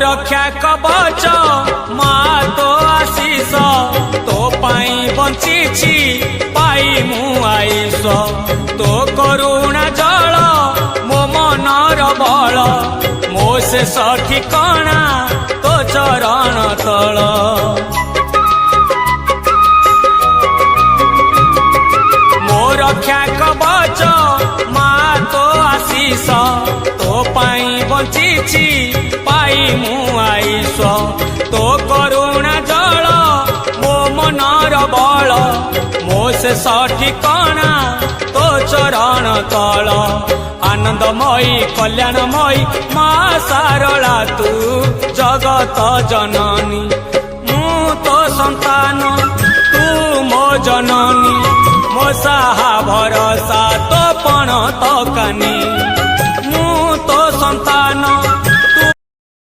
रक्षा कवच माँ तो आशीष तो पाई बंची पाई मु आईश तो करुणा जल मो मनर बल मो से ठिकाना तो चरण तल मो रक्षा कवच माँ तो आशीष तो पाई बंची पाई मु आईश तो करुणा जल मो मनर बल मो से ठिकाना तो चरण तल आनंदमयी कल्याणमयी माँ सारला तू जगत जननी मु तो संतान तू मो जननी मो साहा भरोसा तो पण तो कानी।